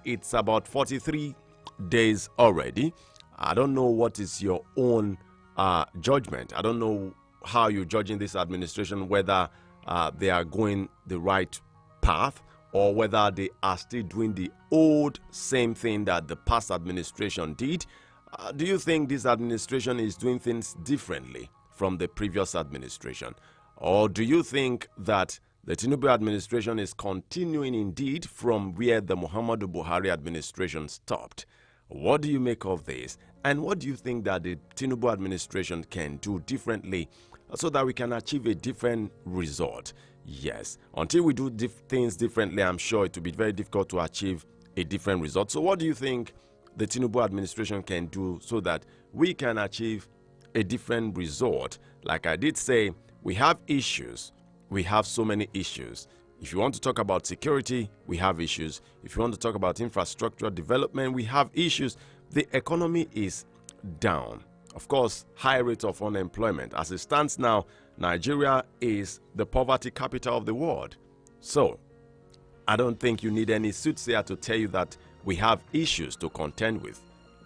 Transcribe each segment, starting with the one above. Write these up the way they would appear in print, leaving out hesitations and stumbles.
It's about 43 days already. I don't know what is your own judgment. I don't know how you're judging this administration, whether they are going the right path or whether they are still doing the old same thing that the past administration did. Do you think this administration is doing things differently from the previous administration? Or do you think that the Tinubu administration is continuing indeed from where the Muhammadu Buhari administration stopped? What do you make of this? And what do you think that the Tinubu administration can do differently so that we can achieve a different result? Yes, until we do things differently, I'm sure it will be very difficult to achieve a different result. So what do you think the Tinubu administration can do so that we can achieve a different result? Like I did say, we have issues. We have so many issues. If you want to talk about security, we have issues. If you want to talk about infrastructure development, we have issues. The economy is down. Of course, high rate of unemployment. As it stands now, Nigeria is the poverty capital of the world. So, I don't think you need any soothsayer to tell you that we have issues to contend with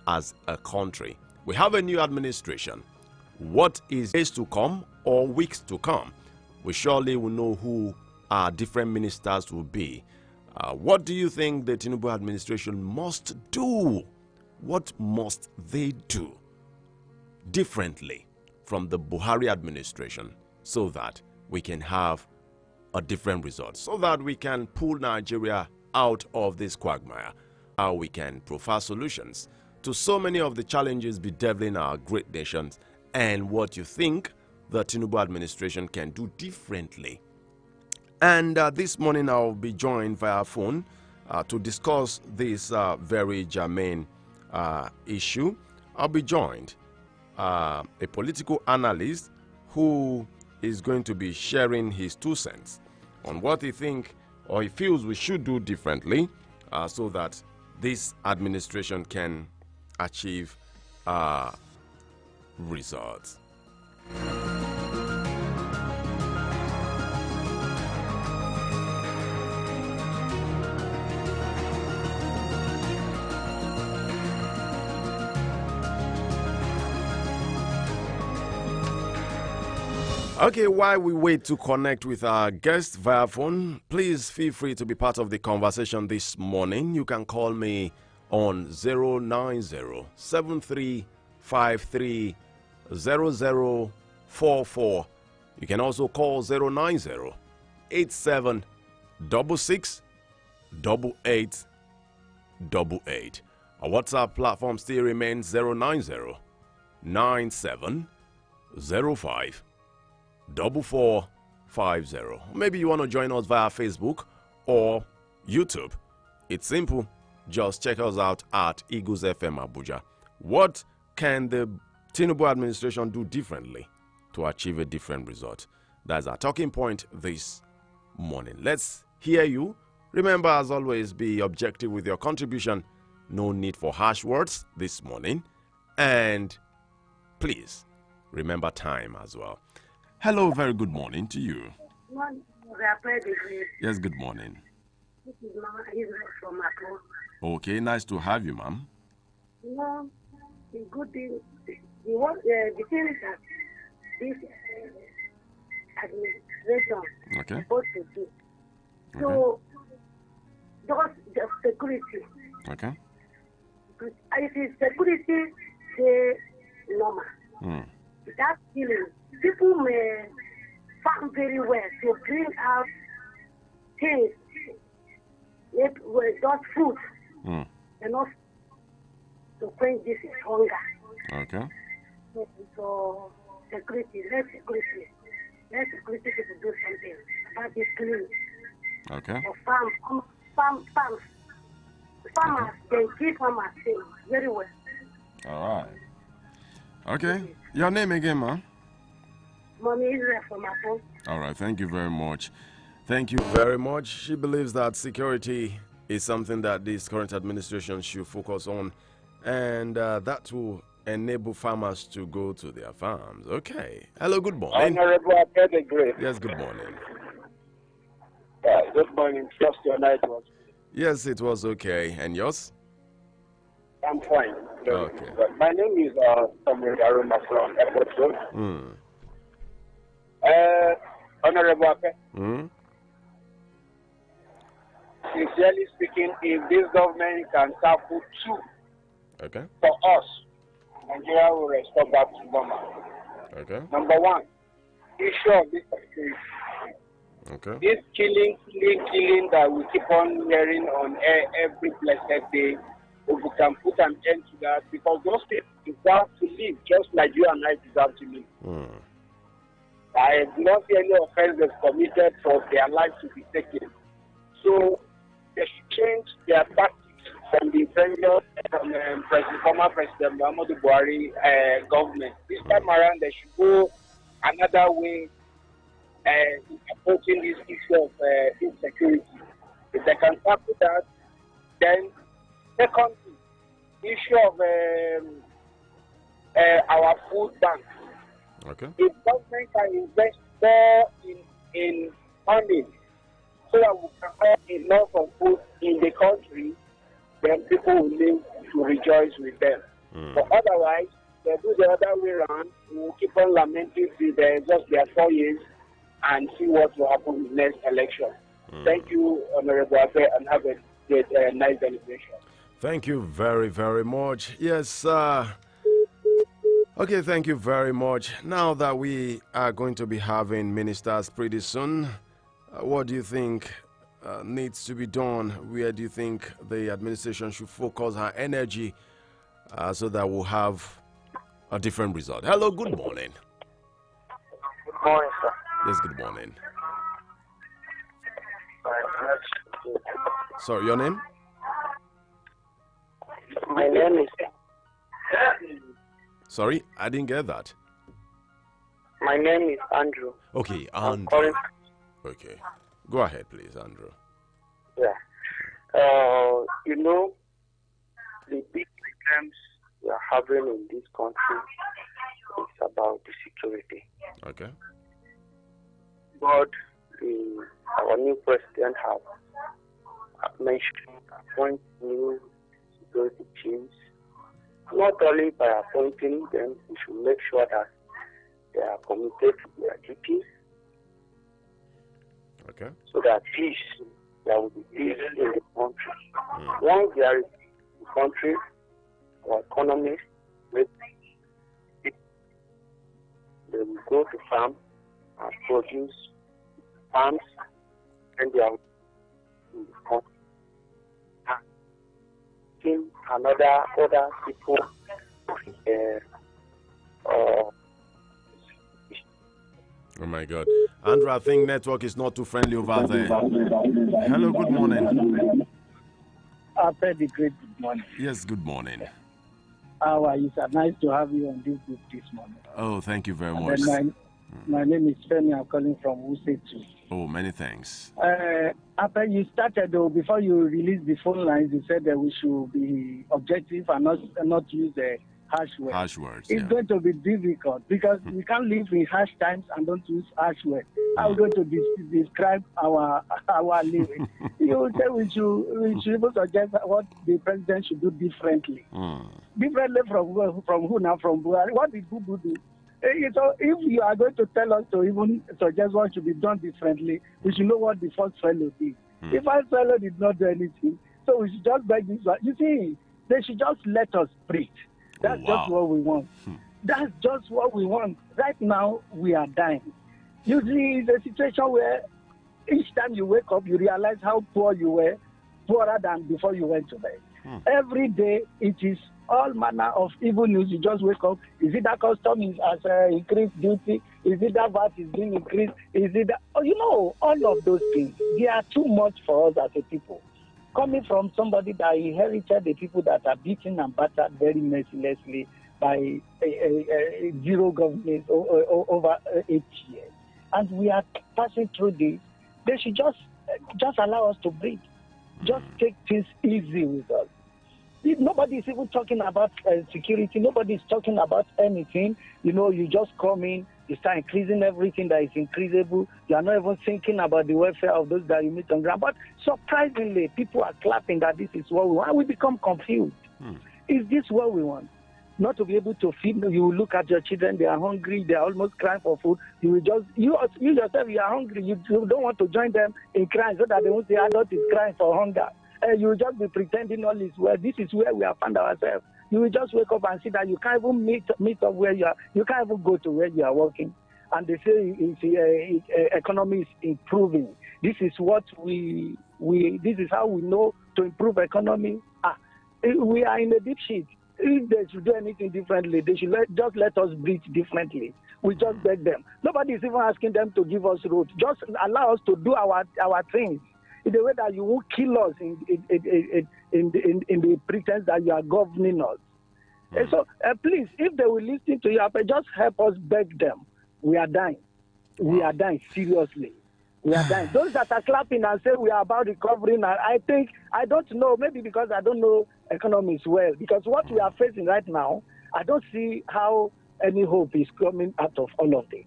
as a country. We have a new administration. What is days to come or weeks to come? We surely will know who our different ministers will be. What do you think the Tinubu administration must do? What must they do differently from the Buhari administration so that we can have a different result, so that we can pull Nigeria out of this quagmire? How we can provide solutions to so many of the challenges bedeviling our great nations, and what you think the Tinubu administration can do differently. And this morning I'll be joined via phone to discuss this very germane issue. I'll be joined a political analyst who is going to be sharing his 2 cents on what he thinks or he feels we should do differently so that this administration can achieve results. Okay, while we wait to connect with our guest via phone, please feel free to be part of the conversation this morning. You can call me on 090-7353-0044. You can also call 090-8766-8888. Our WhatsApp platform still remains 090-9705 4450. Maybe you want to join us via Facebook or YouTube. It's simple. Just check us out at Eagles FM Abuja. What can the Tinubu administration do differently to achieve a different result? That's our talking point this morning. Let's hear you. Remember, as always, be objective with your contribution. No need for harsh words this morning. And please remember time as well. Hello, very good morning to you. Yes, good morning. This is Mama Israel from Apple. Okay, nice to have you, ma'am. You know, the good thing, the thing is that this administration is supposed to do. So, just the security. Okay. Because if it's security, say normal. Without killing, people may farm very well to bring out things, just food, enough to quench this hunger. Okay. So, security, let security people do something about this killing. Okay. Or farmers, they keep farmers safe very well. All right. Okay. Your name again, ma? Mommy Israel from my phone. All right. Thank you very much. Thank you very much. She believes that security is something that this current administration should focus on, and that will enable farmers to go to their farms. Okay. Hello, good morning. Honorable Abed Grace. Yes, good morning. Good morning. Trust your night was. Yes, it was okay. And yours? I'm fine. Okay. My name is Samuel Aroma from Airport Road. Mm. Honorable Ape, Mm. sincerely speaking, if this government can tackle two Okay. for us, Nigeria will restore back to normal. Okay. Number one, issue of this security. Okay. This killing that we keep on hearing on air every blessed day, if we can put an end to that, because those people deserve to live just like you and I deserve to live. Mm. I do not see any offense that's committed for their lives to be taken. So they should change their tactics from the former President Muhammadu Buhari government. This time around, they should go another way in approaching this issue of insecurity. If they can tackle that, then secondly, issue of our food bank. Okay. If government can invest more in farming so that we can have enough of food in the country, then people will live to rejoice with them. But otherwise, they do the other way around. We will keep on lamenting till they just their 4 years and see what will happen in the next election. Thank you, Honorable Abe, and have a great, nice celebration. Thank you very, very much. Yes, okay, thank you very much. Now that we are going to be having ministers pretty soon, what do you think needs to be done? Where do you think the administration should focus her energy so that we'll have a different result? Hello, good morning. Good morning, sir. Yes, good morning. Sorry, your name? My name is. Sorry, I didn't get that. My name is Andrew. Okay, I'm Andrew. calling. Okay, go ahead, please, Andrew. Yeah. You know, the big problems we are having in this country is about the security. Okay. But our new president has mentioned appoint new security teams. Not only by appointing them, we should make sure that they are committed to their duties. Okay. So that there will be peace in the country. Once there is peace in the country, our economies will they will go to farm and produce farms and they are in the country. And other people Oh my God. Andrew, I think network is not too friendly over there. Hello, good morning. After the great good morning. Yes, good morning. How are you, sir? Nice to have you on this group this morning. Oh, thank you very much. My name is Femi. I'm calling from Wuse too. Oh, many thanks. After you started, though, before you released the phone lines, you said that we should be objective and not use harsh words. Harsh words, It's going to be difficult because we can't live in harsh times and don't use harsh words. How are we going to describe our living? You will say we should even suggest what the president should do differently. Differently from who now? From Buhari. What did Bubu do? So if you are going to tell us to even suggest what should be done differently, we should know what the first fellow did. The first fellow did not do anything, so we should just beg this one. You see, they should just let us breathe. That's just what we want. That's just what we want. Right now, we are dying. Usually, it's a situation where each time you wake up, you realize how poor you were, poorer than before you went to bed. Every day, it is all manner of evil news. You just wake up. Is it that custom has increased duty? Is it that VAT is being increased? Is it that, all of those things, they are too much for us as a people. Coming from somebody that inherited the people that are beaten and battered very mercilessly by zero government over 8 years. And we are passing through this. They should just allow us to breathe. Just take things easy with us. Nobody is even talking about security. Nobody is talking about anything. You just come in You start increasing everything that is increasable. You are not even thinking about the welfare of those that you meet on ground. But surprisingly, people are clapping that this is what we want. We become confused. Is this what we want? Not to be able to feed. You look at your children, they are hungry, they are almost crying for food. You will just, you yourself, you are hungry. You don't want to join them in crying so that they won't say adult is crying for hunger. You will just be pretending all is well. This is where we have found ourselves. You will just wake up and see that you can't even meet up where you are. You can't even go to where you are working. And they say economy is improving. This is what this is how we know to improve economy. We are in a deep shit. If they should do anything differently, they should just let us breathe differently. We just beg them. Nobody is even asking them to give us road. Just allow us to do our things in a way that you won't kill us in the pretense that you are governing us. And so please, if they will listen to you, just help us beg them. We are dying. We are dying, seriously. We are dying. Those that are clapping and say we are about recovering, I don't know, maybe because I don't know economics well, because what we are facing right now, I don't see how any hope is coming out of all of this.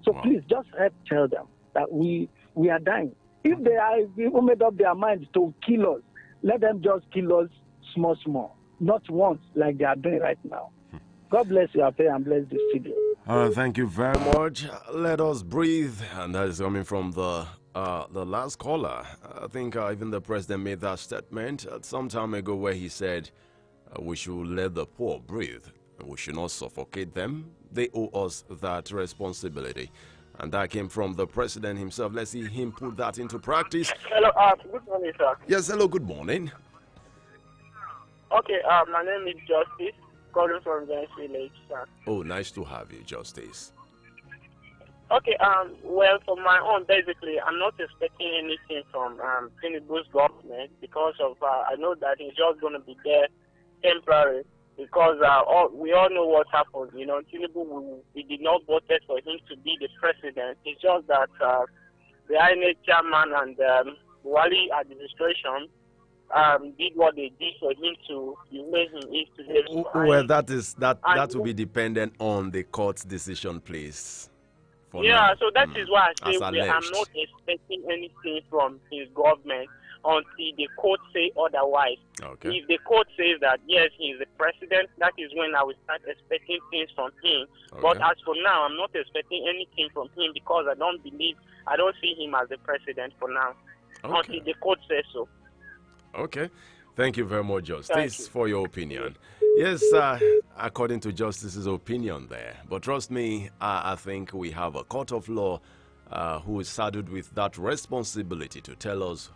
So please just help tell them that we are dying. If they are even made up their minds to kill us, let them just kill us small, not once like they are doing right now. God bless you, Ape, and bless the studio. Thank you very much. Let us breathe, and that is coming from the last caller. I think even the president made that statement some time ago, where he said we should let the poor breathe. We should not suffocate them. They owe us that responsibility, and that came from the president himself. Let's see him put that into practice. Hello, good morning, sir. Yes, hello, good morning. Okay, my name is Justice, calling from James Village, sir. Oh, nice to have you, Justice. Okay, well, for my own, basically, I'm not expecting anything from Tinubu's government, because of I know that he's just going to be there temporary, because we all know what happened. You know, Tinubu, we did not vote for him to be the president. It's just that the INEC chairman and Buhari administration did what they did for him to be where he is today. Well, that will be dependent on the court's decision, please. Yeah, so that is why I say I'm not expecting anything from his government until the court say otherwise. Okay. If the court says that yes, he is the president, that is when I will start expecting things from him. Okay. But as for now, I'm not expecting anything from him, because I don't see him as the president for now. Okay. Until the court says so. Okay. Thank you very much, Justice, for your opinion. Yes, according to Justice's opinion there. But trust me, I think we have a court of law who is saddled with that responsibility to tell us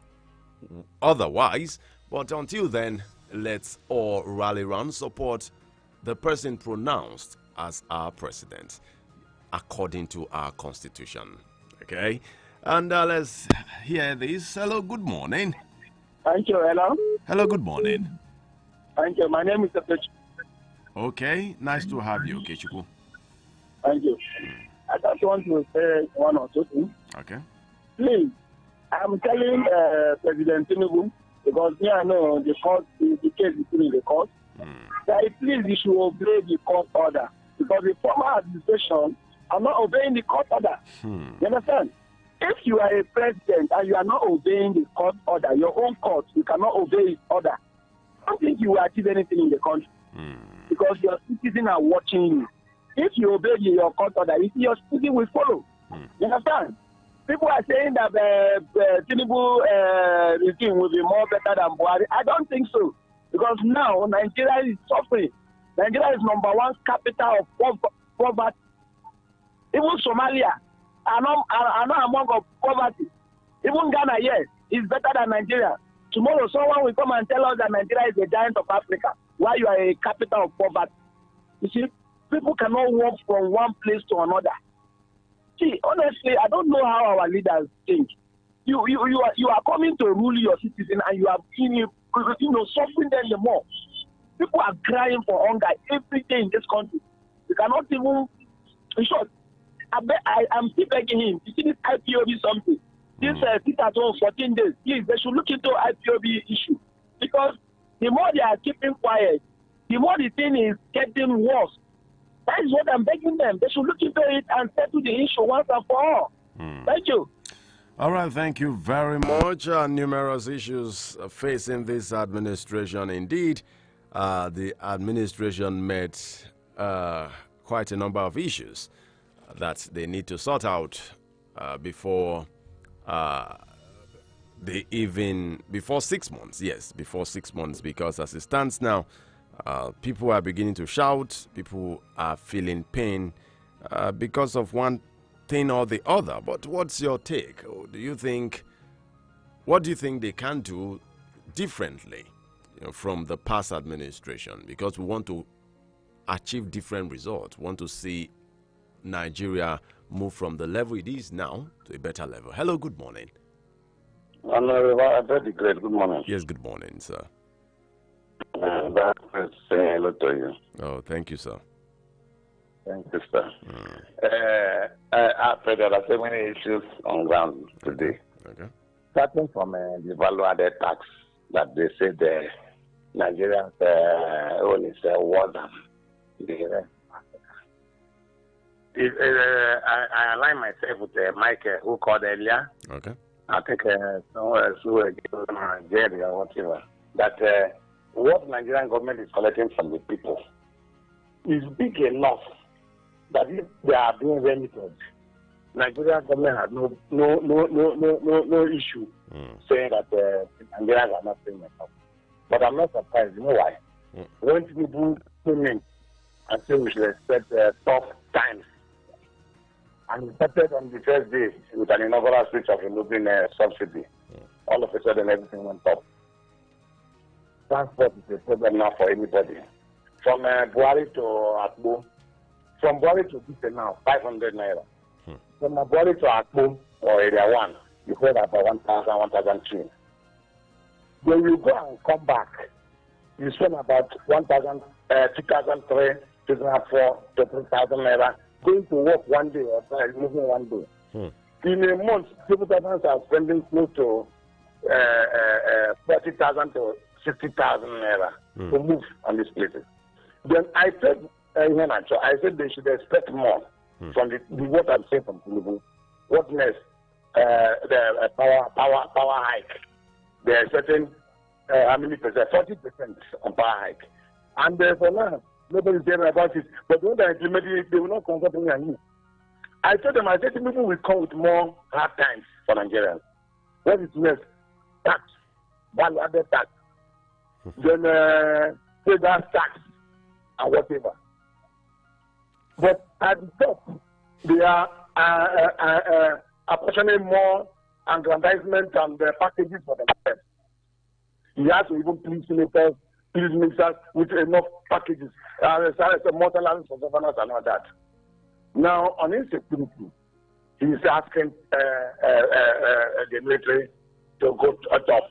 otherwise. But until then, let's all rally around, support the person pronounced as our president, according to our constitution. Okay? And let's hear this. Hello, good morning. Thank you, hello. Hello, good morning. Thank you. My name is Okechukwu. Okay, nice to have you, Okechukwu. Thank you. I just want to say one or two things. Okay. Please, I'm telling President Tinubu, because me, I know the court, the case is in the court, that please, you should obey the court order, because the former administration are not obeying the court order. You understand? If you are a president and you are not obeying the court order, your own court, you cannot obey his order, I don't think you will achieve anything in the country, because your citizens are watching you. If you obey your court order, your citizens will follow. You understand? People are saying that Tinubu regime will be more better than Buhari. I don't think so, because now Nigeria is suffering. Nigeria is #1 capital of poverty. Even Somalia are not among of poverty. Even Ghana, yes, is better than Nigeria. Tomorrow, someone will come and tell us that Nigeria is the giant of Africa, while you are a capital of poverty. You see, people cannot walk from one place to another. See, honestly, I don't know how our leaders think. You are coming to rule your citizens, and you are suffering them the more. People are crying for hunger every day in this country. You cannot even, in short, I'm still begging him. You see this IPOB something. This sit at home 14 days. Please, they should look into IPOB issue, because the more they are keeping quiet, the more the thing is getting worse. That is what I'm begging them. They should look into it and settle the issue once and for all. Thank you. All right, thank you very much. Numerous issues facing this administration. Indeed, the administration met quite a number of issues that they need to sort out before before 6 months. Yes, before 6 months, because as it stands now, people are beginning to shout. People are feeling pain because of one thing or the other. But what's your take? What do you think they can do differently, from the past administration? Because we want to achieve different results. We want to see Nigeria move from the level it is now to a better level. Hello, good morning. Very great. Good morning. Yes, good morning, sir. That is saying hello to you. Oh, thank you, sir. Thank you, sir. I feel there are so many issues on ground today. Okay. Starting from the value-added tax that they say the Nigerians only say more than the rest. I align myself with Mike who called earlier. Okay. I think somewhere else who Nigeria or whatever. That what Nigerian government is collecting from the people is big enough that if they are being remitted, Nigerian government has no issue saying that Nigerians are not paying enough. But I'm not surprised. You know why? When Tinubu came in and said we should expect tough times, and he started on the first day with an inaugural speech of removing subsidy, all of a sudden everything went up. Transport is a problem now for anybody. From Buhari to Akbo, from Buhari to Dite now, 500 naira. From Buhari to Akbo or Area 1, you pay about 1,000, 1,002. When you go and come back, you spend about 1,000, 2,003, 2,004 to 3,000 naira going to work one day or moving one day. In a month, people are spending close to 30,000 to 60,000 naira to move on these places. Then I said, I said they should expect more from the what I'm saying from Tinubu. What next? The power hike. They are expecting how many percent? 40% on power hike. And for now, nobody's hearing about it. But when they implement it, they will not consult me and you. I told them, I said Tinubu will come with more hard times for Nigerians. What is next? Tax. Value-added tax. Then federal tax and whatever. But at the top, they are apportioning more aggrandizement and packages for themselves. He has to even please senators, please ministers with enough packages. More salaries for governors and all that. Now, on insecurity, he is asking the military to go off.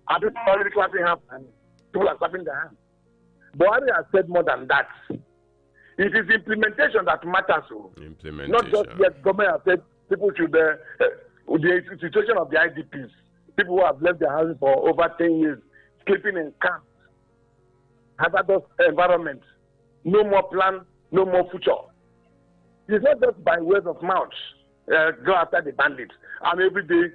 And people are already clapping hands and people are clapping their hands. Buhari has said more than that. It is implementation that matters. Implementation. Not just yet. Government has said people should, the situation of the IDPs, people who have left their houses for over 10 years, sleeping in camps, hazardous environment, no more plan, no more future. It's not just by word of mouth. Go after the bandits. And every day,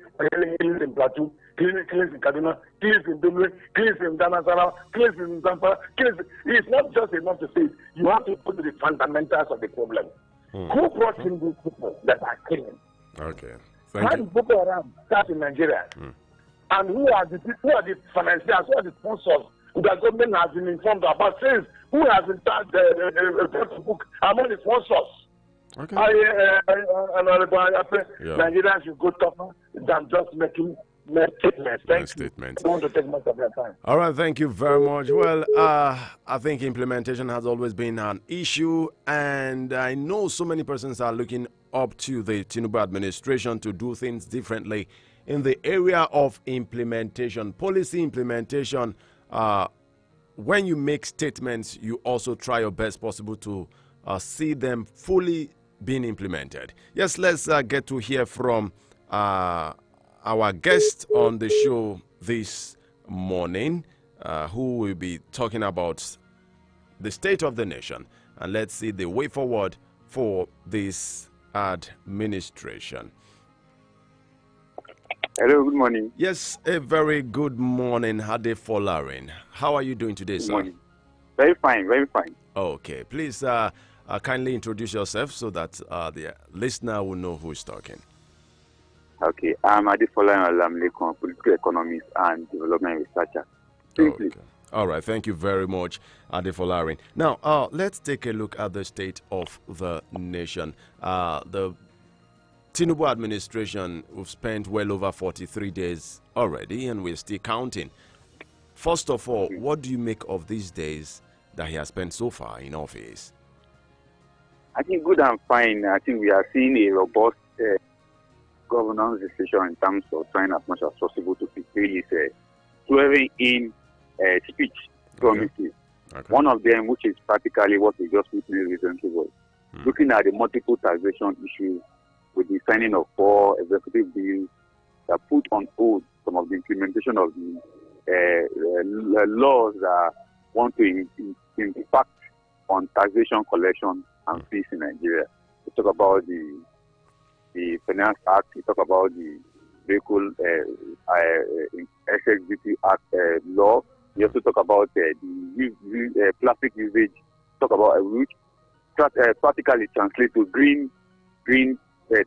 killings in Plateau, killings in Kaduna, killings in Benue, killings in Danasara, killings in Zamfara, killings. It's not just enough to say it. You have to put the fundamentals of the problem. Who brought in these people that are killing? Okay. How did Boko Haram start in Nigeria? And who are the financiers, who are the sponsors the government has been informed about? Since who has been brought to book among the sponsors? Okay. Nigerians should go tougher than just making statements. Thank you. I don't want to take much of your time. All right, thank you very much. Well, I think implementation has always been an issue, and I know so many persons are looking up to the Tinubu administration to do things differently in the area of implementation, policy implementation. When you make statements, you also try your best possible to see them fully being implemented. Yes, let's get to hear from our guest on the show this morning, who will be talking about the state of the nation and let's see the way forward for this administration. Hello, good morning. Yes, a very good morning, Hade Folarin. How are you doing today, Good sir? morning. Very fine, very fine. Okay, please kindly introduce yourself so that the listener will know who is talking. Okay, I'm Adefola Alamlekon, political economist and development researcher. Simply. Okay. All right, thank you very much, Ade Folarin. Now, let's take a look at the state of the nation. The Tinubu administration, we've spent well over 43 days already, and we're still counting. First of all, what do you make of these days that he has spent so far in office? I think good and fine. I think we are seeing a robust governance decision in terms of trying as much as possible to fulfill his swearing in speech promises. Okay. One of them, which is practically what we just witnessed recently, was looking at the multiple taxation issues with the signing of 4 executive bills that put on hold some of the implementation of the laws that want to impact on taxation collection and fees in Nigeria. We talk about the Finance Act, we talk about the Vehicle Excess Duty Act law. We also talk about the plastic usage, talk about which practically translate to green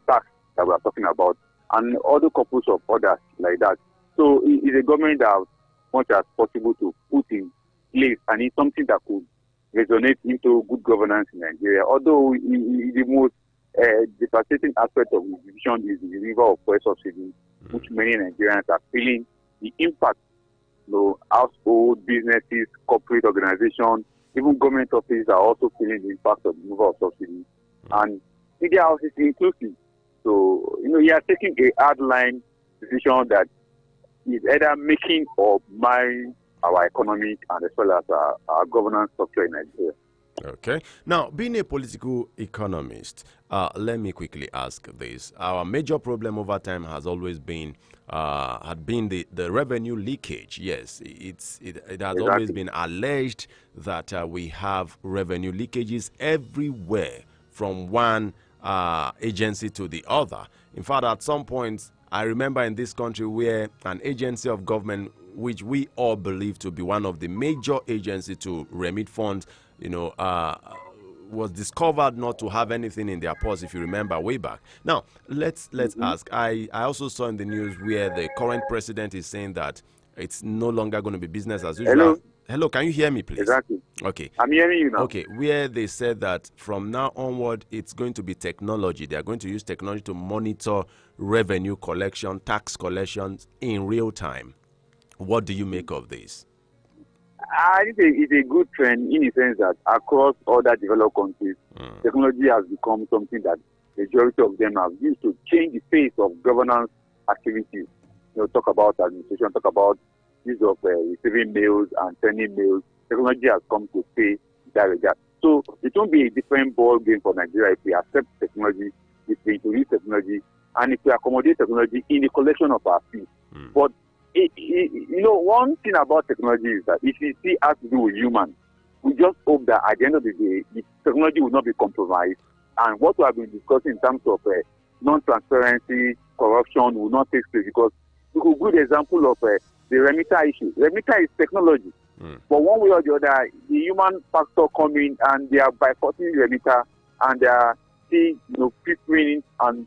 tax that we are talking about, and other couples of others like that. So it's a government that as much as possible to put in place, and it's something that could resonate into good governance in Nigeria. Although the most devastating aspect of the division is the removal of fuel subsidy, which many Nigerians are feeling the impact. Household, businesses, corporate organizations, even government offices are also feeling the impact of the removal of subsidy. And media houses inclusive. So, you are taking a hardline decision that is either making or marring our economy and as well as our governance structure in Nigeria. Okay. Now, being a political economist, let me quickly ask this. Our major problem over time has always been the revenue leakage. Yes, it has always been alleged that we have revenue leakages everywhere from one agency to the other. In fact, at some point, I remember in this country where an agency of government, which we all believe to be one of the major agencies to remit funds, was discovered not to have anything in their purse, if you remember way back. Now, let's ask. I also saw in the news where the current president is saying that it's no longer going to be business as usual. Hello, can you hear me, please? Exactly. Okay. I'm hearing you now. Okay, where they said that from now onward, it's going to be technology. They are going to use technology to monitor revenue collection, tax collections in real time. What do you make of this? I think it's a good trend in the sense that across other developed countries, technology has become something that the majority of them have used to change the face of governance activities. Talk about administration, talk about use of receiving mails and sending mails. Technology has come to stay that regard. So it won't be a different ball game for Nigeria if we accept technology, if we introduce technology, and if we accommodate technology in the collection of our fees. But one thing about technology is that if it still has to do with humans, we just hope that at the end of the day, the technology will not be compromised. And what we have been discussing in terms of non-transparency, corruption will not take place, because we could good example of the remitter issue. Remitter is technology. But one way or the other, the human factor come in and they are bypassing the remitter and they are still filtering and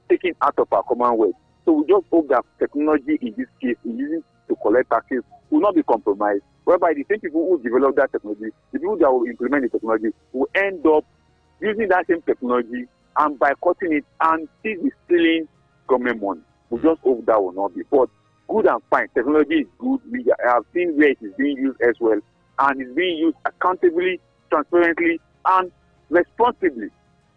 taking out of our Commonwealth. So we just hope that technology in this case, in using to collect taxes, will not be compromised, whereby the same people who develop that technology, the people that will implement the technology, will end up using that same technology and boycotting it and still be stealing government money. We just hope that will not be. But good and fine, technology is good. We have seen where it is being used as well, and it's being used accountably, transparently, and responsibly,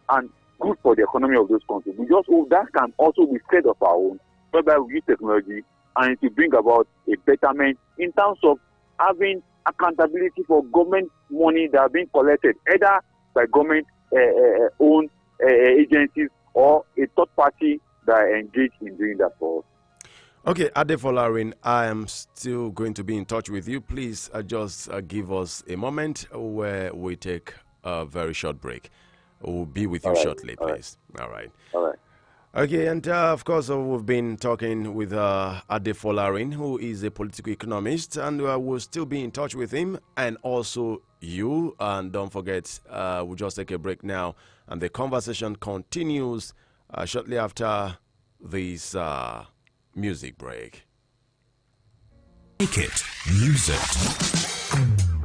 and good for the economy of those countries. We just hope that can also be said of our own, whereby we use technology and to bring about a betterment in terms of having accountability for government money that are being collected, either by government owned agencies or a third party that are engaged in doing that for us. Okay, Ade Folarin, I am still going to be in touch with you. Please just give us a moment where we take a very short break. We'll be with you shortly, please. All right. All right. Okay, and of course, we've been talking with Ade Folarin, who is a political economist, and we'll still be in touch with him, and also you. And don't forget, we'll just take a break now, and the conversation continues shortly after this music break. Make it, use it.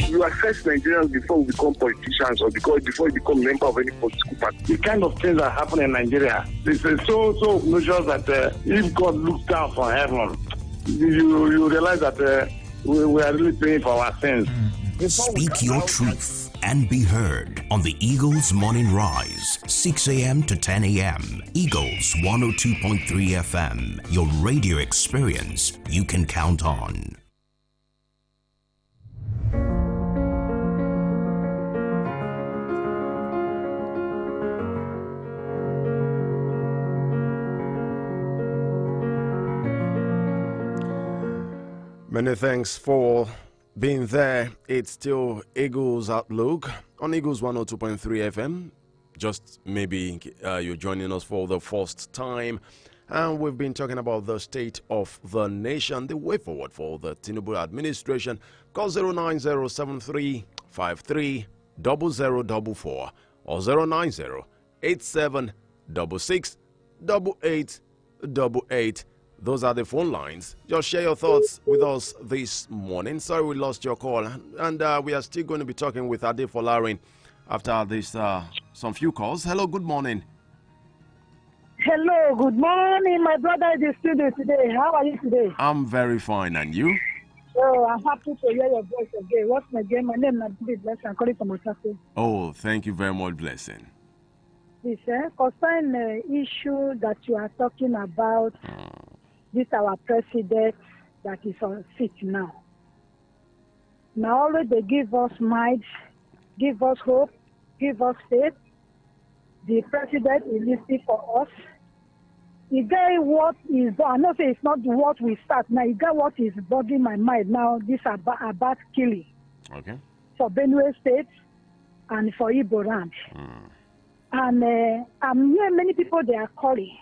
You assess Nigerians before we become politicians or before you become a member of any political party. The kind of things that happen in Nigeria, it's so obnoxious that if God looks down from heaven, you realize that we are really paying for our sins. Speak your truth and be heard on the Eagles Morning Rise, 6 a.m. to 10 a.m. Eagles 102.3 FM, your radio experience you can count on. Many thanks for being there. It's still Eagles Outlook on Eagles 102.3 FM. Just maybe you're joining us for the first time. And we've been talking about the state of the nation, the way forward for the Tinubu administration. Call 090-7353-0044 or 090-8766-8888. Those are the phone lines. Just share your thoughts with us this morning. Sorry we lost your call. And we are still going to be talking with Ade Folarin after this some few calls. Hello, good morning. Hello, good morning, my brother in the studio today. How are you today? I'm very fine, and you? Oh, I'm happy to hear your voice again. What's my name? My name is Blessing. I'm calling from Osaka. Oh, thank you very much, Blessing. This concerning the issue that you are talking about, this our president that is on seat now. Now always they give us might, give us hope, give us faith. The president is listening for us. He got what is, I know say it's not what we start now. He got what is bothering my mind now. This about killing. Okay. For Benue State and for Igbo land. And I'm hearing many people they are calling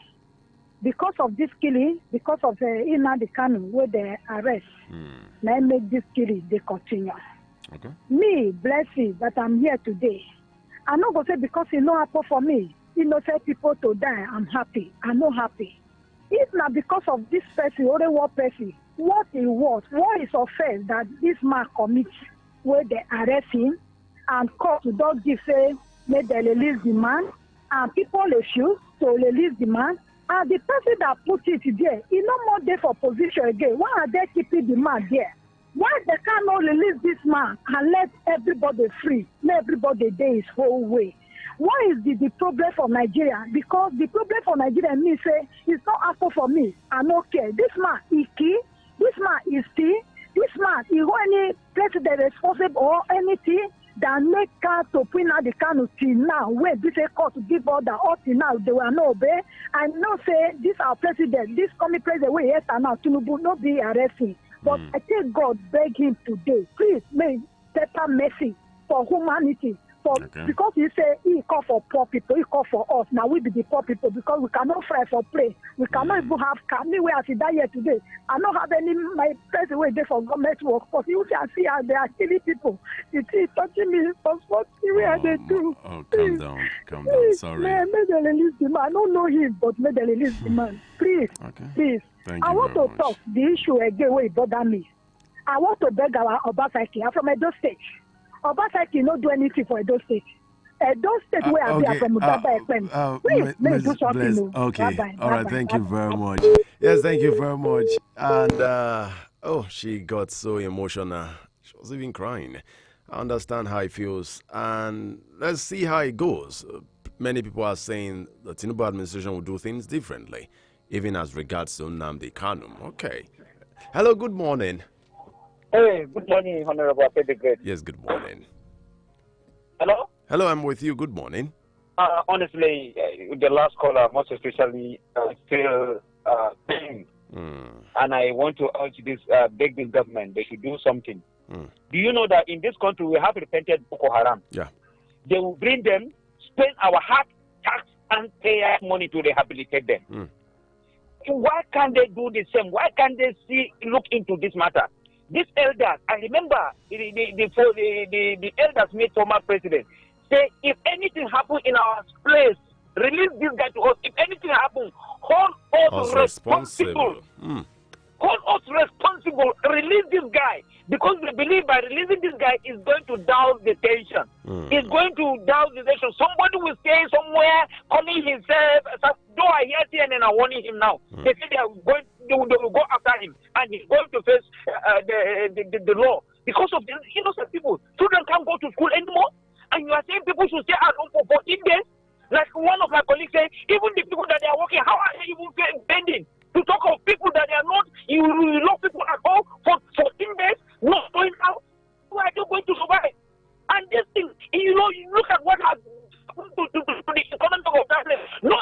because of this killing, because of the Nnamdi Kanu where they arrest. Now make this killing they continue. Okay. Me, blessing that I'm here today. I'm not going to say because it no happen for me. Innocent people to die, I'm happy. I'm not happy. It's not because of this person, only one person. What he was, what is offense that this man commits where they arrest him and court to don't give say, make they release the man, and people refuse to release the man, and the person that put it there, he no more there for position again. Why are they keeping the man there? Why they cannot release this man and let everybody free, let everybody there his whole way? What is the problem for Nigeria? Because the problem for Nigeria means say it's not happen for me. I don't care. This man is key. This man is key. This man is any president responsible or anything that make her to put out the Kanu till now. When this court to give order up till now, they will not obey. I know say this our president, this coming president, we yes and now Tinubu not be arresting. But I tell God beg him today, please make better mercy for humanity. Because he say he call for poor people, he call for us. Now we be the poor people because we cannot fry for play. We cannot even have car. Me where I see that here today. I don't have any my person way there for government work. But you can see how they are killing people. It is touching me for what where they do. Oh, calm down, calm down. Sorry. May they release the man. I don't know him, but may they release the man. Please, please. Thank I you want very to much. talk the issue again where it bother me. I want to beg our Obaseki. I'm from Edo State. Obaseki no do anything for Edo State. Edo State where I be from Mudaba Ekpem. Please, may do something. Okay. Bye-bye. All right. Bye-bye. Thank you very much. Yes, thank you very much. And she got so emotional. She was even crying. I understand how it feels, and let's see how it goes. Many people are saying the Tinubu administration will do things differently, even as regards to Nnamdi Kanu. Okay. Hello. Good morning. Hey, good morning, Honorable the Great. Yes. Good morning. Hello? Hello. I'm with you. Good morning. Honestly, the last caller, most especially, still paying. And I want to urge this, beg this government, they should do something. Do you know that in this country we have repented Boko Haram? Yeah. they will bring them, spend our hard tax and payer money to rehabilitate them. Why can't they do the same? Why can't they look into this matter? These elders, I remember the elders made former president say, if anything happens in our place, release this guy to us. If anything happens, hold us responsible. Hold us responsible. Release this guy. Because we believe by releasing this guy is going to douse the tension. It's going to douse the tension. Somebody will stay somewhere calling himself, though I hear CNN are warning him now. They say they will go after him and he's going to face the law. Because of the innocent people. Children can't go to school anymore. And you are saying people should stay at home for 14 days? Like one of my colleagues said, even the people that they are working, how are they even bending? To talk of people that they are not, you lock people at home for 14 days, not going out. Who are you going to survive? And this thing, you look at what has happened to the economy of that place. No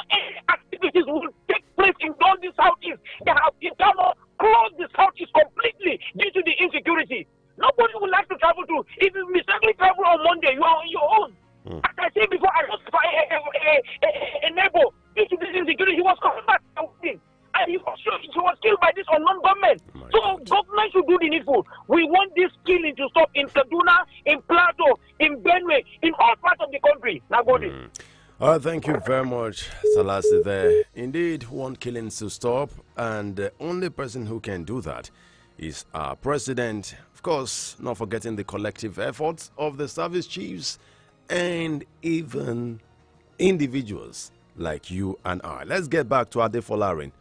activities will take place in all the southeast. They have closed the southeast completely due to the insecurity. Nobody would like to travel to. If you mistakenly travel on Monday, you are on your own. As I said before, I lost a neighbor due to this insecurity. He was coming back and he was killed by this unknown government. Government should do the needful. We want this killing to stop in Kaduna, in Plateau, in Benue, in all parts of the country. Now go this. All right, thank you very much, Salasi there. Indeed, want killings to stop, and the only person who can do that is our president. Of course, not forgetting the collective efforts of the service chiefs and even individuals like you and I. Let's get back to Ade Folarin.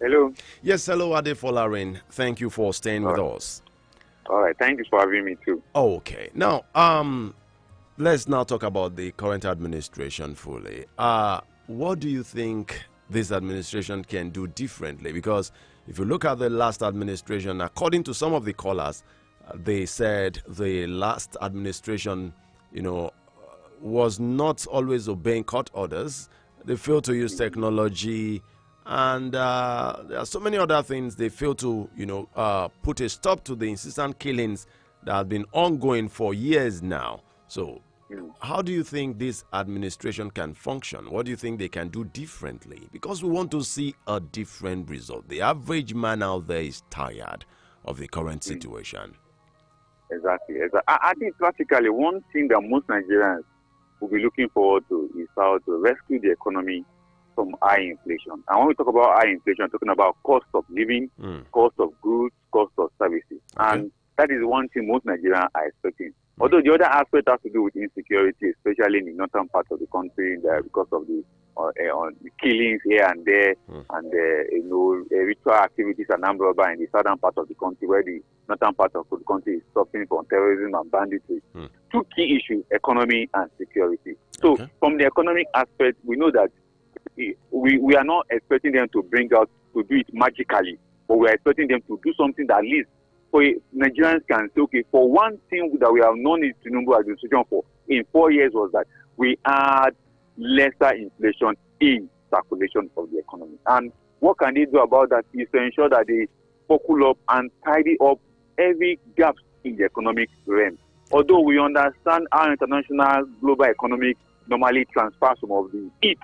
Hello. Yes, hello, Ade Folarin. Thank you for staying with us. All right, thank you for having me too. Okay, now let's now talk about the current administration fully. What do you think this administration can do differently? Because if you look at the last administration, according to some of the callers, they said the last administration, was not always obeying court orders. They failed to use technology, and there are so many other things. They failed to, put a stop to the incessant killings that have been ongoing for years now. So how do you think this administration can function? What do you think they can do differently? Because we want to see a different result. The average man out there is tired of the current situation. Exactly. I think practically one thing that most Nigerians will be looking forward to is how to rescue the economy from high inflation. And when we talk about high inflation, we're talking about cost of living, cost of goods, cost of services. Okay. And that is one thing most Nigerians are expecting. Although the other aspect has to do with insecurity, especially in the northern part of the country, because of the killings here and there, and ritual activities and armed robbery in the southern part of the country, where the northern part of the country is suffering from terrorism and banditry. Two key issues: economy and security. So, from the economic aspect, we know that we are not expecting them to do it magically, but we are expecting them to do something that at least for Nigerians can say, okay, for one thing that we have known in Tinubu administration for in 4 years was that we had lesser inflation in circulation of the economy. And what can they do about that is to ensure that they buckle up and tidy up every gap in the economic realm. Although we understand how international global economic normally transfers some of the heat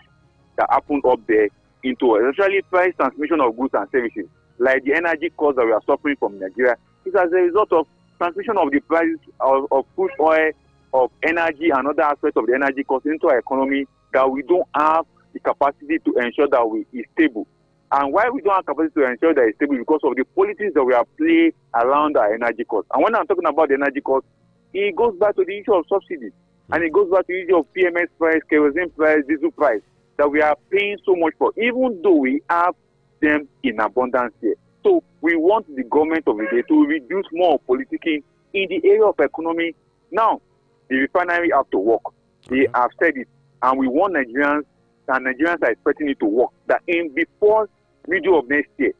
that happened up there into especially price transmission of goods and services, like the energy costs that we are suffering from Nigeria, is as a result of transmission of the prices of crude oil, of energy and other aspects of the energy costs into our economy, that we don't have the capacity to ensure that we is stable. And why we don't have capacity to ensure that it's stable? Because of the policies that we are playing around our energy costs. And when I'm talking about the energy costs, it goes back to the issue of subsidies. And it goes back to the issue of PMS price, kerosene price, diesel price, that we are paying so much for, even though we have them in abundance here. So we want the government of the day to reduce more politicking in the area of economy. Now, the refinery have to work. They have said it. And we want Nigerians, and Nigerians are expecting it to work, that before middle of next year,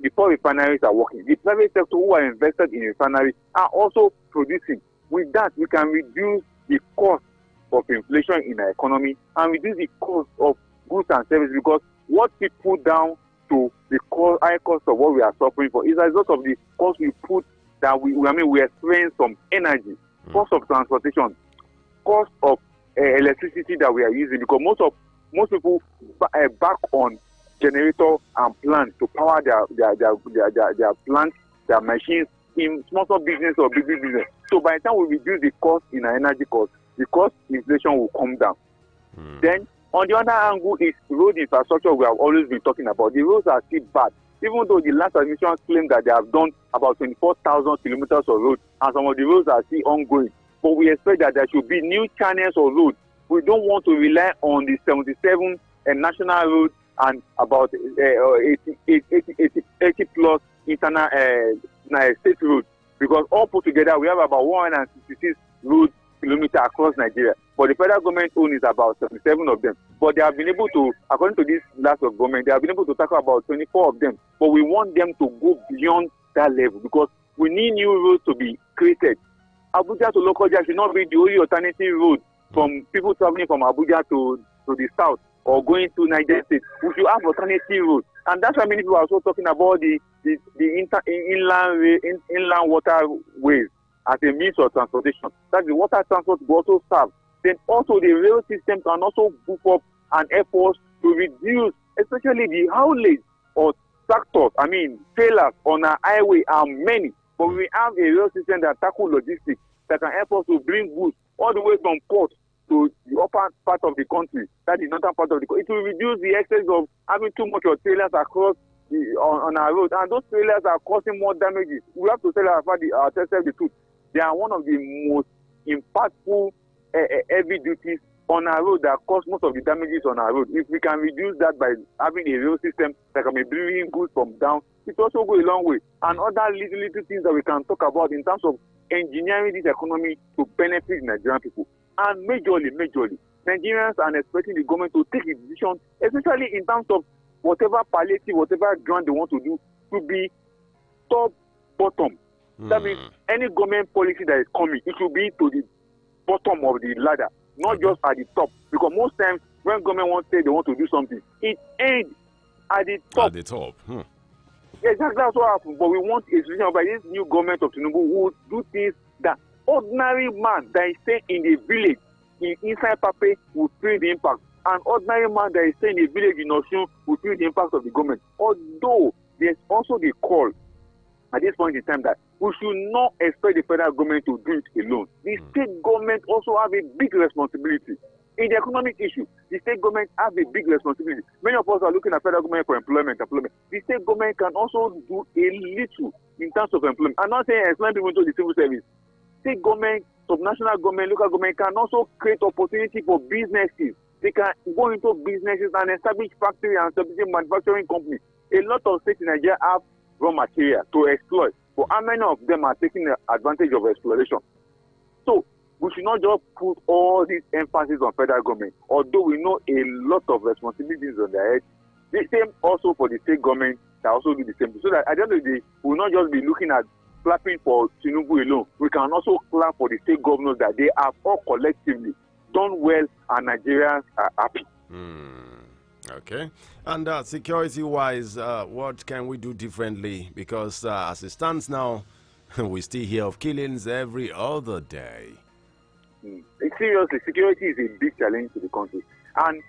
before refineries are working, the private sector who are invested in refineries are also producing. With that, we can reduce the cost of inflation in our economy and reduce the cost of goods and services, because what we put down to the high cost of what we are suffering for is a result of the cost we put that we experience some energy, cost of transportation, cost of electricity that we are using, because most people back on generator and plants to power their plants, their machines in small business or big business. So by the time we reduce the cost in our energy cost, the cost inflation will come down. Then on the other angle is road infrastructure. We have always been talking about. The roads are still bad, even though the last administration claimed that they have done about 24,000 kilometers of road, and some of the roads are still ongoing. But we expect that there should be new channels of road. We don't want to rely on the 77 national roads and about 80 plus internal state roads, because all put together we have about 166 road kilometers across Nigeria. But the federal government owns about 77 of them. But they have been able to, according to this last of government, they have been able to tackle about 24 of them. But we want them to go beyond that level, because we need new roads to be created. Abuja to Lokoja should not be the only alternative road from people traveling from Abuja to the south or going to Niger State. We should have alternative roads. And that's why many people are also talking about the inland waterways as a means of transportation. That the water transport will also serve. Then also the rail system can also book up an effort to reduce, especially the haulage of tractors, trailers on our highway are many. But we have a rail system that tackles logistics that can help us to bring goods all the way from port to the upper part of the country, that is northern part of the country. It will reduce the excess of having too much of trailers across on our road, and those trailers are causing more damages. We have to tell ourselves the truth. They are one of the most impactful heavy duties on our road that cause most of the damages on our road. If we can reduce that by having a rail system that can be bringing goods from down, it also go a long way. And other little things that we can talk about in terms of engineering this economy to benefit Nigerian people. And majorly, Nigerians are expecting the government to take a decision, especially in terms of whatever palliative, whatever grant they want to do, to be top bottom. That means any government policy that is coming, it should be to the bottom of the ladder, not just at the top. Because most times when government wants to say they want to do something, it ends at the top. At the top. Exactly, that's what happens. But we want a solution by this new government of Tinubu who will do things that ordinary man that is staying in the village inside Pape will feel the impact. An ordinary man that is staying in the village in Osun will feel the impact of the government. Although there's also the call at this point in time that we should not expect the federal government to do it alone. The state government also have a big responsibility. In the economic issue, the state government have a big responsibility. Many of us are looking at federal government for employment. The state government can also do a little in terms of employment. I'm not saying employing people into the civil service. State government, subnational government, local government can also create opportunity for businesses. They can go into businesses and establish factory and establish manufacturing companies. A lot of states in Nigeria have raw material to exploit, but how many of them are taking advantage of exploration? So we should not just put all this emphasis on federal government, although we know a lot of responsibilities on their head. The same also for the state government that also do the same. So that at the end of the day, we will not just be looking at clapping for Tinubu alone. We can also clap for the state governors that they have all collectively done well and Nigerians are happy. Okay. And security-wise, what can we do differently? Because as it stands now, we still hear of killings every other day. Seriously, security is a big challenge to the country. And,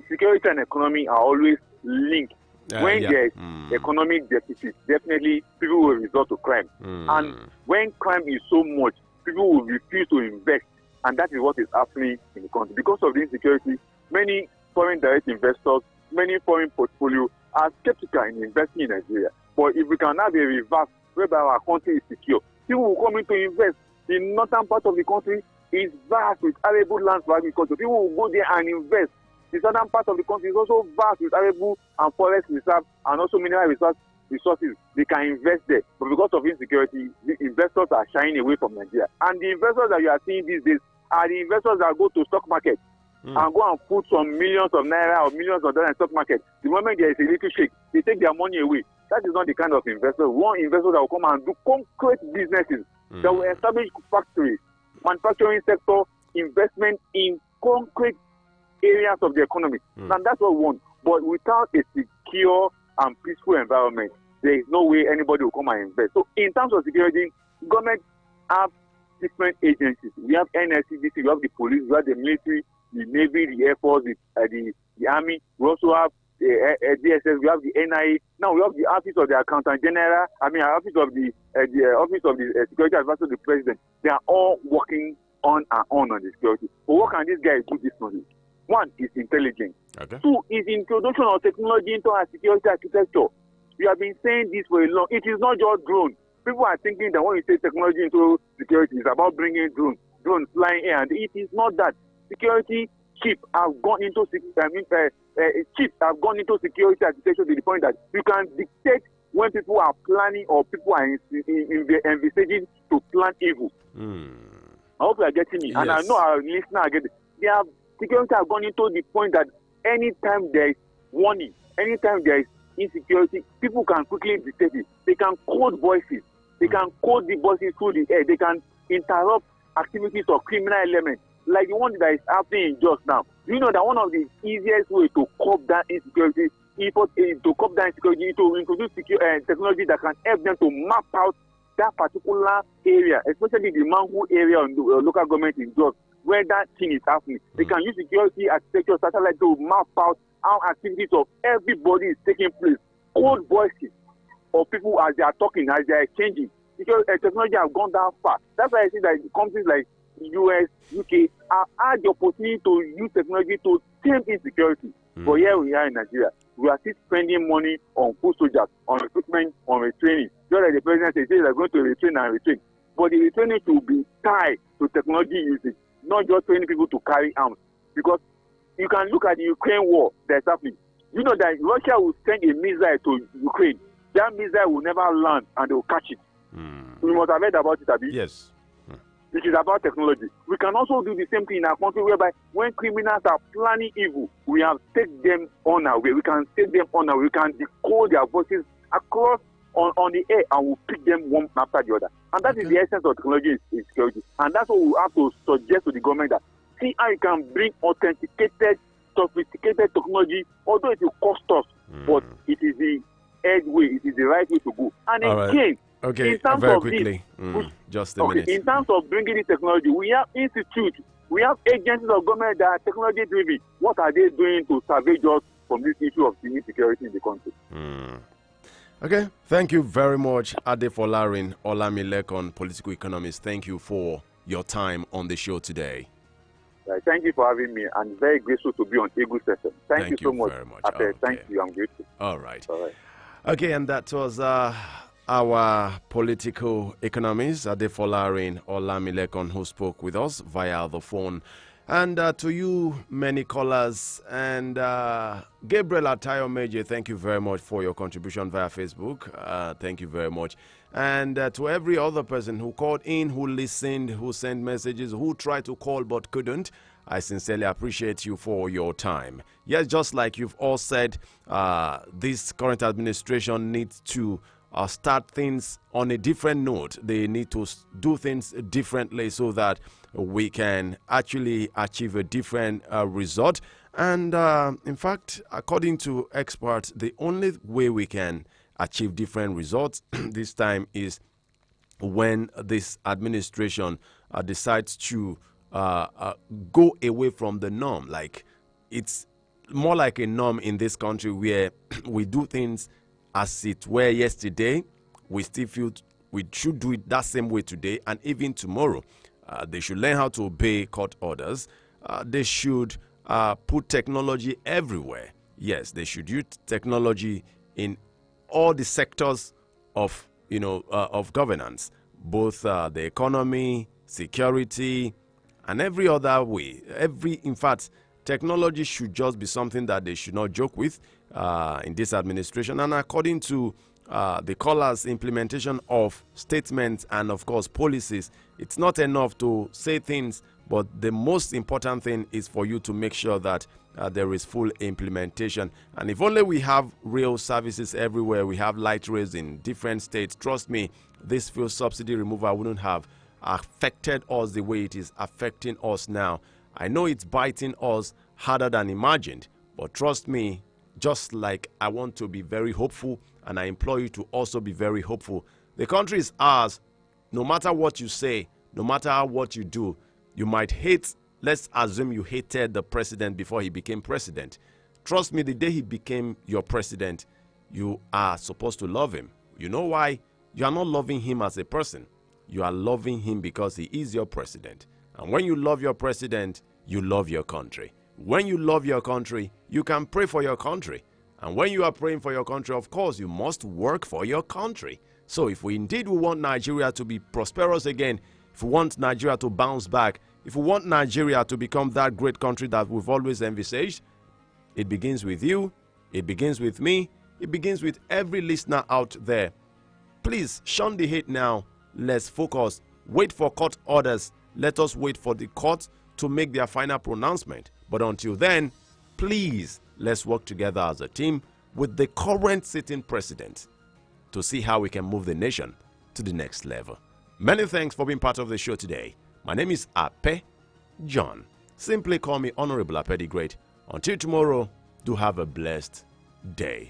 security and economy are always linked. When there's economic deficit, definitely people will resort to crime. And when crime is so much, people will refuse to invest. And that is what is happening in the country. Because of the insecurity, many foreign direct investors, many foreign portfolios are skeptical in investing in Nigeria. But if we can have a reverse whereby our country is secure, people will come in to invest. The northern part of the country is vast with arable land for agriculture. People will go there and invest. The southern part of the country is also vast with arable and forest reserves and also mineral resources. They can invest there. But because of insecurity, the investors are shying away from Nigeria. And the investors that you are seeing these days are the investors that go to stock market and go and put some millions of naira or millions of dollars in stock market. The moment there is a little shake, they take their money away. That is not the kind of investor. We want investors that will come and do concrete businesses, that will establish factories, manufacturing sector, investment in concrete areas of the economy. And that's what we want. But without a secure and peaceful environment, there is no way anybody will come and invest. So in terms of security, government have different agencies. We have NSCDC, we have the police, we have the military, the Navy, the Air Force, the Army. We also have the DSS, we have the NIA. Now we have the Office of the Accountant General, Office of the Office of the Security Advisor to the President. They are all working on and on the security. But what can these guys do differently? One is intelligence. Okay. Two is introduction of technology into our security architecture. We have been saying this for a long. It is not just drones. People are thinking that when you say technology into security, it's about bringing drones flying in, and it is not that. Security chips have gone into chips have gone into security architecture to the point that you can dictate when people are planning or people are envisaging to plan evil. I hope you are getting me, and I know our listeners are getting. Security have gone into the point that anytime there is warning, anytime there is insecurity, people can quickly detect it. They can code voices. They can code the voices through the air. They can interrupt activities of criminal elements, like the one that is happening in just now. You know that one of the easiest ways to curb that insecurity is to introduce technology that can help them to map out that particular area, especially the manhole area on the local government in Jos, where that thing is happening. They can use security architecture satellite to map out how activities of everybody is taking place. Code voices of people as they are talking, as they are exchanging. Because technology has gone that far. That's why I see that companies like US, UK have had the opportunity to use technology to tame insecurity. But here we are in Nigeria. We are still spending money on food soldiers, on recruitment, on retraining. Just like the president says, they're going to retrain and retrain. But the retraining should be tied to technology usage, not just training people to carry arms. Because you can look at the Ukraine war that's happening. You know that Russia will send a missile to Ukraine. That missile will never land and they will catch it. We must have heard about it, Abi. Yes. It is about technology. We can also do the same thing in our country, whereby when criminals are planning evil, we have take them on our way. We can take them on our way. We can decode their voices across on the air, and we'll pick them one after the other. And that is the essence of technology in security. And that's what we have to suggest to the government, that see how you can bring authenticated, sophisticated technology, although it will cost us, but it is the way, it is the right way to go. And again, okay, in terms very of quickly, this, just a minute. In terms of bringing this technology, we have institutes, we have agencies of government that are technology driven. What are they doing to salvage us from this issue of insecurity in the country? Okay, thank you very much, Adefolarin Olamilekon, political economist. Thank you for your time on the show today. Thank you for having me. I'm very grateful to be on Eagle Session. Thank you so much. Very much. Thank you. I'm grateful. All right. All right. Okay, and that was our political economist, Adefolarin Olamilekon, who spoke with us via the phone. And to you, many callers, and Gabriel Atayo Meje, thank you very much for your contribution via Facebook. Thank you very much. And to every other person who called in, who listened, who sent messages, who tried to call but couldn't, I sincerely appreciate you for your time. Yes, just like you've all said, this current administration needs to start things on a different note. They need to do things differently so that we can actually achieve a different result. And in fact, according to experts, the only way we can achieve different results this time is when this administration decides to go away from the norm. Like, it's more like a norm in this country where we do things as it were yesterday. We still feel we should do it that same way today and even tomorrow. They should learn how to obey court orders. They should put technology everywhere. Yes, they should use technology in all the sectors of of governance, both the economy, security, and every other way. In fact, technology should just be something that they should not joke with in this administration. And according to the callers, implementation of statements and, of course, policies, it's not enough to say things, but the most important thing is for you to make sure that there is full implementation. And if only we have real services everywhere, we have light rails in different states, trust me, this fuel subsidy removal wouldn't have affected us the way it is affecting us now. I know it's biting us harder than imagined, but trust me, just like I want to be very hopeful, and I implore you to also be very hopeful. The country is ours. No matter what you say, no matter what you do, you might hate. Let's assume you hated the president before he became president. Trust me, the day he became your president, you are supposed to love him. You know why? You are not loving him as a person. You are loving him because he is your president. And when you love your president, you love your country. When you love your country, you can pray for your country. And when you are praying for your country, of course, you must work for your country. So if we indeed want Nigeria to be prosperous again, if we want Nigeria to bounce back, if we want Nigeria to become that great country that we've always envisaged, it begins with you, it begins with me, it begins with every listener out there. Please shun the hate now. Let's focus. Wait for court orders. Let us wait for the court to make their final pronouncement. But until then, please, let's work together as a team with the current sitting president to see how we can move the nation to the next level. Many thanks for being part of the show today. My name is Ape John. Simply call me Honorable Ape the Great. Until tomorrow, do have a blessed day.